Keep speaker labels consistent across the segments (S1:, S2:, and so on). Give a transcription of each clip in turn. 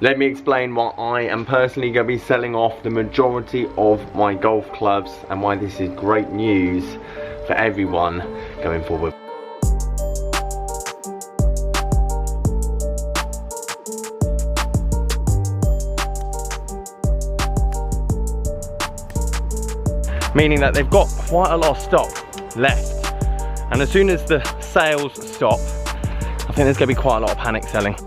S1: Let me explain why I am personally going to be selling off the majority of my golf clubs and why this is great news for everyone going forward. Meaning that they've got quite a lot of stock left, and as soon as the sales stop, I think there's going to be quite a lot of panic selling.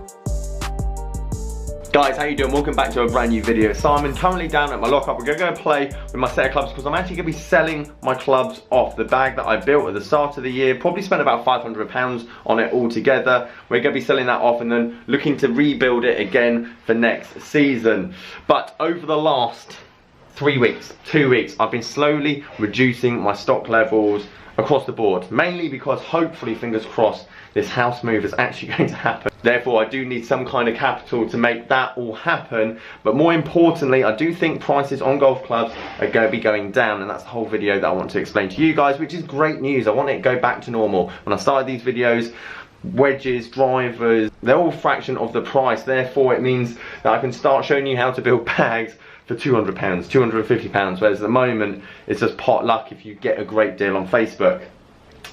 S1: Guys, how you doing? Welcome back to a brand new video. So I'm currently down at my lockup. We're going to play with my set of clubs because I'm actually going to be selling my clubs off. The bag that I built at the start of the year, probably spent about £500 on it altogether. We're going to be selling that off and then looking to rebuild it again for next season. But over the last 2 weeks, I've been slowly reducing my stock levels across the board, mainly because hopefully, fingers crossed, this house move is actually going to happen. Therefore, I do need some kind of capital to make that all happen. But more importantly, I do think prices on golf clubs are going to be going down, and that's the whole video that I want to explain to you guys, which is great news. I want it to go back to normal. When I started these videos, wedges, drivers, they're all a fraction of the price. Therefore, it means that I can start showing you how to build bags for £200, £250, whereas at the moment it's just pot luck if you get a great deal on Facebook.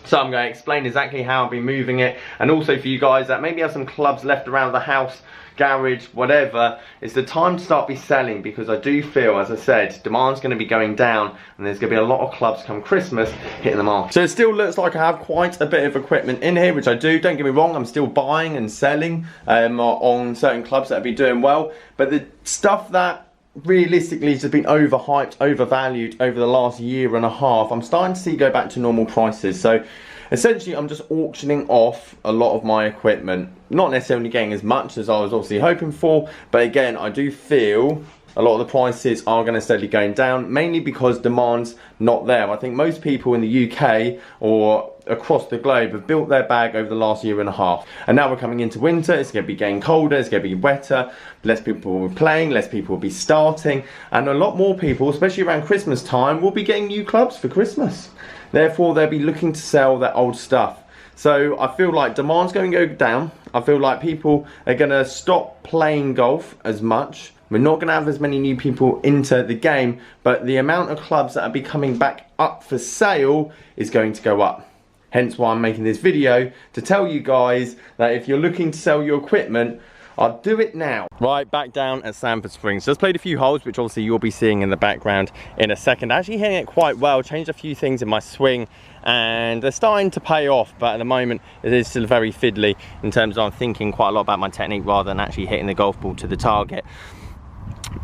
S1: So I'm going to explain exactly how I've been moving it, and also for you guys that maybe have some clubs left around the house, garage, whatever, it's the time to start selling, because I do feel, as I said, demand's going to be going down and there's going to be a lot of clubs come Christmas hitting the market. So it still looks like I have quite a bit of equipment in here, which I do, don't get me wrong, I'm still buying and selling on certain clubs that have been doing well, but the stuff that realistically has been overhyped, overvalued over the last year and a half, I'm starting to see go back to normal prices. So essentially I'm just auctioning off a lot of my equipment, not necessarily getting as much as I was obviously hoping for, but again, I do feel a lot of the prices are going to steadily going down, mainly because demand's not there. I think most people in the UK or across the globe have built their bag over the last year and a half, and now we're coming into winter. It's going to be getting colder, it's going to be wetter, less people will be playing, less people will be starting, and a lot more people, especially around Christmas time, will be getting new clubs for Christmas. Therefore, they'll be looking to sell their old stuff. So I feel like demand's going to go down. I feel like people are going to stop playing golf as much. We're not going to have as many new people into the game, but the amount of clubs that will be coming back up for sale is going to go up. Hence why I'm making this video, to tell you guys that if you're looking to sell your equipment, I'll do it now. Right, back down at Sanford Springs. Just played a few holes, which obviously you'll be seeing in the background in a second. Actually hitting it quite well, changed a few things in my swing, and they're starting to pay off, but at the moment it is still very fiddly in terms of I'm thinking quite a lot about my technique rather than actually hitting the golf ball to the target.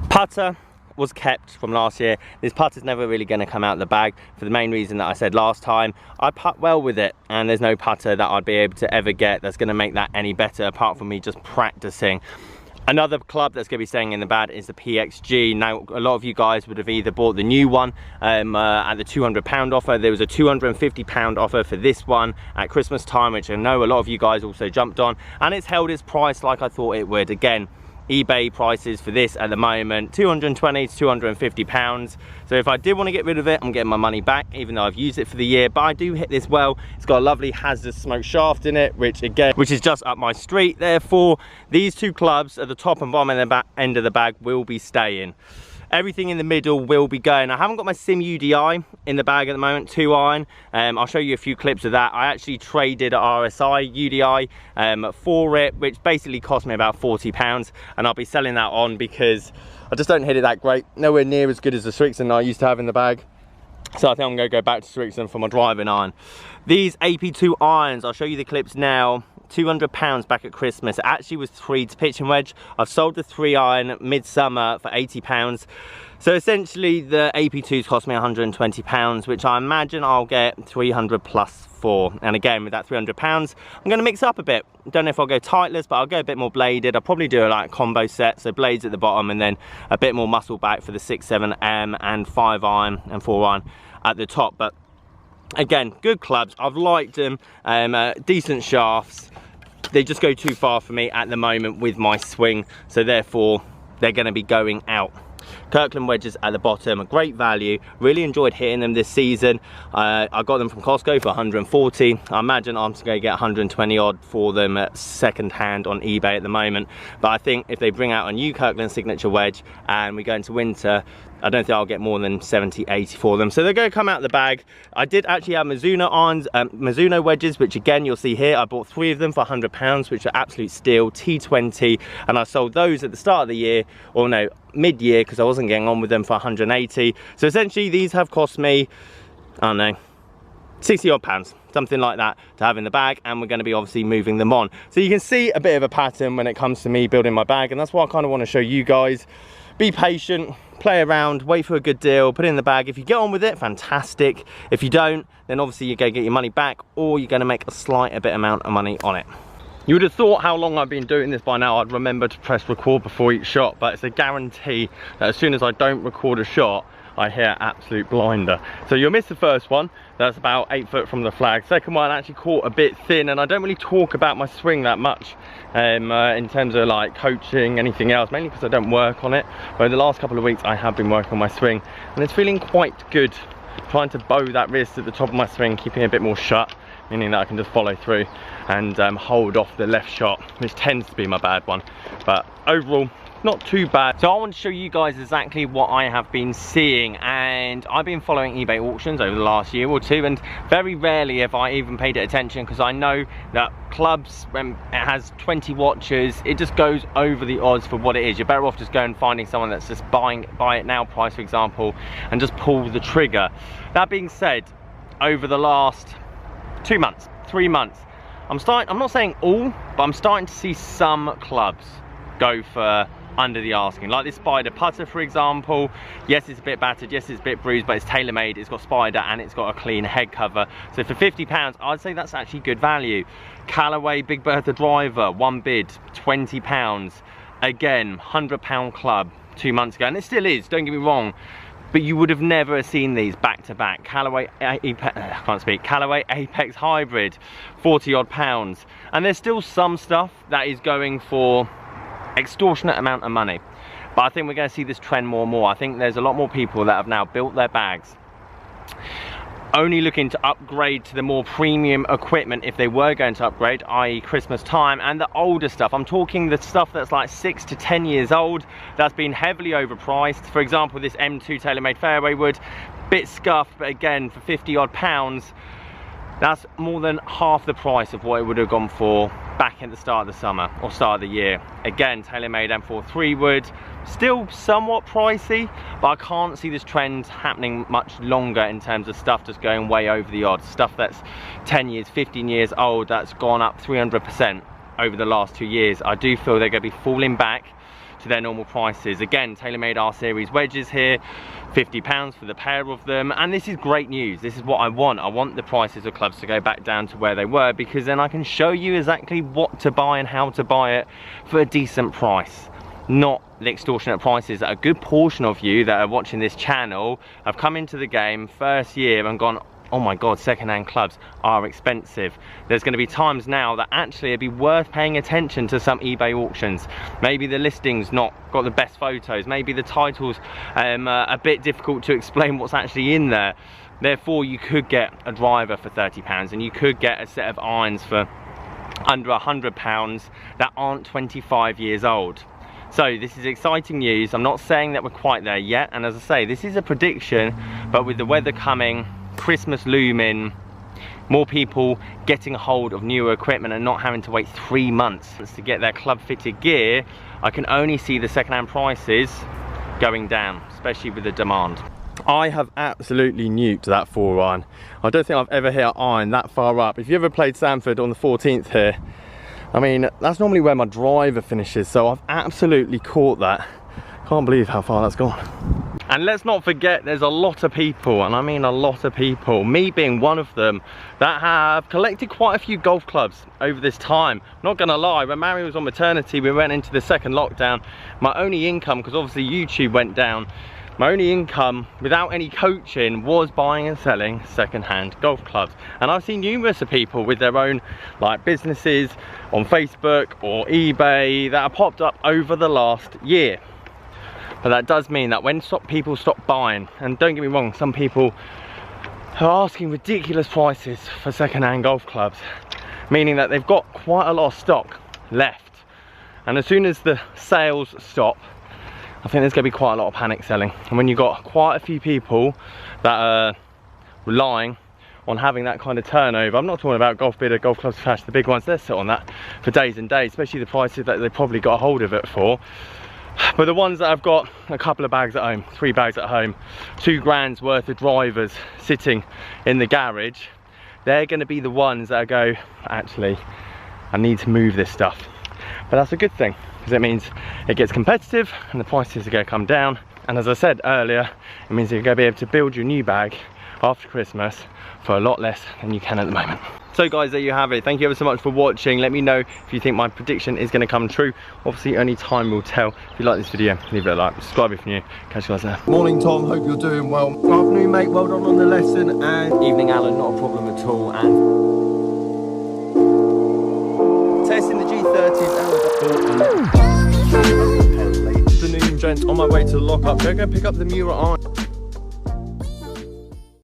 S1: Putter was kept from last year. This putter's never really going to come out of the bag for the main reason that I said last time. I putt well with it, and there's no putter that I'd be able to ever get that's going to make that any better apart from me just practicing. Another club that's going to be staying in the bag is the PXG. Now, a lot of you guys would have either bought the new one at the £200 offer. There was a £250 offer for this one at Christmas time, which I know a lot of you guys also jumped on, and it's held its price like I thought it would. Again, eBay prices for this at the moment, £220 to £250. So if I did want to get rid of it, I'm getting my money back, even though I've used it for the year. But I do hit this well. It's got a lovely hazardous smoke shaft in it, which is just up my street. Therefore, these two clubs at the top and bottom end of the bag will be staying. Everything in the middle will be going. I haven't got my Sim UDI in the bag at the moment, 2-iron. I'll show you a few clips of that. I actually traded a RSI UDI for it, which basically cost me about £40, and I'll be selling that on because I just don't hit it that great. Nowhere near as good as the Strixon I used to have in the bag. So I think I'm going to go back to Strixon for my driving iron. These AP2 irons, I'll show you the clips now. £200 back at Christmas. It actually was 3 to pitch and wedge. I've sold the 3-iron midsummer for £80. So essentially the AP2s cost me £120, which I imagine I'll get 300 plus for. And again, with that £300, I'm going to mix up a bit. Don't know if I'll go tightless, but I'll go a bit more bladed. I'll probably do a like combo set, so blades at the bottom and then a bit more muscle back for the 6-7M and 5-iron and 4-iron at the top. But again, good clubs. I've liked them. Decent shafts. They just go too far for me at the moment with my swing, so therefore they're going to be going out.
S2: Kirkland Wedges at the bottom, a great value. Really enjoyed hitting them this season. I got them from Costco for 140. I imagine I'm going to get 120 odd for them at second hand on eBay at the moment. But I think if they bring out a new Kirkland signature wedge and we go into winter, I don't think I'll get more than 70, 80 for them. So they're going to come out of the bag. I did actually have Mizuno irons, Mizuno wedges, which again, you'll see here, I bought 3 of them for £100, which are absolute steal, T20. And I sold those at the start of the year, or no, mid-year, because I wasn't getting on with them for 180. So essentially, these have cost me, I don't know, 60 odd pounds, something like that, to have in the bag, and we're going to be obviously moving them on. So you can see a bit of a pattern when it comes to me building my bag, and that's what I kind of want to show you guys. Be patient, play around, wait for a good deal, put it in the bag. If you get on with it, fantastic. If you don't, then obviously you're going to get your money back, or you're going to make a bit amount of money on it. You would have thought how long I've been doing this by now, I'd remember to press record before each shot, but it's a guarantee that as soon as I don't record a shot, I hear absolute blinder. So you'll miss the first one, that's about 8 foot from the flag. Second one actually caught a bit thin, and I don't really talk about my swing that much in terms of like coaching, anything else, mainly because I don't work on it. But in the last couple of weeks I have been working on my swing, and it's feeling quite good. Trying to bow that wrist at the top of my swing, keeping it a bit more shut, meaning that I can just follow through and hold off the left shot, which tends to be my bad one. But overall, not too bad. So I want to show you guys exactly what I have been seeing, and I've been following eBay auctions over the last year or two, and very rarely have I even paid attention, because I know that clubs, when it has 20 watches, it just goes over the odds for what it is. You're better off just going and finding someone that's just buy it now price, for example, and just pull the trigger. That being said, over the last 2 months, 3 months, I'm not saying all, but I'm starting to see some clubs go for under the asking, like this Spider putter, for example. Yes, it's a bit battered, yes, it's a bit bruised, but it's tailor-made, it's got Spider, and it's got a clean head cover. So for £50, I'd say that's actually good value. Callaway Big Bertha driver, one bid, £20. Again, £100 club 2 months ago, and it still is, don't get me wrong, but you would have never seen these back to back. Callaway Callaway Apex Hybrid, 40 odd pounds. And there's still some stuff that is going for extortionate amount of money, but I think we're going to see this trend more and more. I think there's a lot more people that have now built their bags only looking to upgrade to the more premium equipment if they were going to upgrade, i.e. Christmas time, and the older stuff. I'm talking the stuff that's like 6 to 10 years old, that's been heavily overpriced. For example, this M2 TaylorMade fairway wood, bit scuffed, but again, for 50 odd pounds, that's more than half the price of what it would have gone for back at the start of the summer or start of the year. Again, TaylorMade M43 wood, still somewhat pricey, but I can't see this trend happening much longer in terms of stuff just going way over the odds. Stuff that's 10 years, 15 years old, that's gone up 300% over the last 2 years. I do feel they're going to be falling back to their normal prices. Again, TaylorMade R series wedges here, £50 for the pair of them, and this is great news. This is what I want. I want the prices of clubs to go back down to where they were, because then I can show you exactly what to buy and how to buy it for a decent price, not the extortionate prices that a good portion of you that are watching this channel have come into the game first year and gone, oh my god, second-hand clubs are expensive. There's going to be times now that actually it'd be worth paying attention to some eBay auctions. Maybe the listing's not got the best photos, maybe the title's a bit difficult to explain what's actually in there. Therefore, you could get a driver for £30 and you could get a set of irons for under £100 that aren't 25 years old. So this is exciting news. I'm not saying that we're quite there yet, and as I say, this is a prediction, but with the weather coming, Christmas looming, more people getting a hold of newer equipment and not having to wait 3 months to get their club fitted gear, I can only see the second-hand prices going down, especially with the demand. I have absolutely nuked that 4-iron. I don't think I've ever hit an iron that far up. If you ever played Sanford on the 14th here, I mean, that's normally where my driver finishes, so I've absolutely caught that. Can't believe how far that's gone. And let's not forget, there's a lot of people, and I mean a lot of people, me being one of them, that have collected quite a few golf clubs over this time. Not gonna lie, when Mary was on maternity, we went into the second lockdown. My only income, because obviously YouTube went down, my only income without any coaching was buying and selling second-hand golf clubs. And I've seen numerous of people with their own like businesses on Facebook or eBay that have popped up over the last year. But that does mean that when people stop buying, and don't get me wrong, some people are asking ridiculous prices for second-hand golf clubs, meaning that they've got quite a lot of stock left. And as soon as the sales stop, I think there's going to be quite a lot of panic selling. And when you've got quite a few people that are relying on having that kind of turnover, I'm not talking about Golf Bidder, Golf Clubs Flash, the big ones, they're sit on that for days and days, especially the prices that they probably got a hold of it for. But the ones that have got a couple of bags at home, 3 bags at home, 2 grand's worth of drivers sitting in the garage, they're going to be the ones that go, actually, I need to move this stuff. But that's a good thing, because it means it gets competitive and the prices are going to come down. And as I said earlier, it means you're going to be able to build your new bag after Christmas for a lot less than you can at the moment. So guys, there you have it. Thank you ever so much for watching. Let me know if you think my prediction is going to come true. Obviously only time will tell. If you like this video, leave it a like, subscribe if you're new. Catch you guys there.
S3: Morning Tom, hope you're doing well.
S2: Afternoon mate, well done on the lesson. And evening Alan, not a problem at all. And testing the G30s and the afternoon gents, on my way to the lockup. Go pick up the Mura Iron.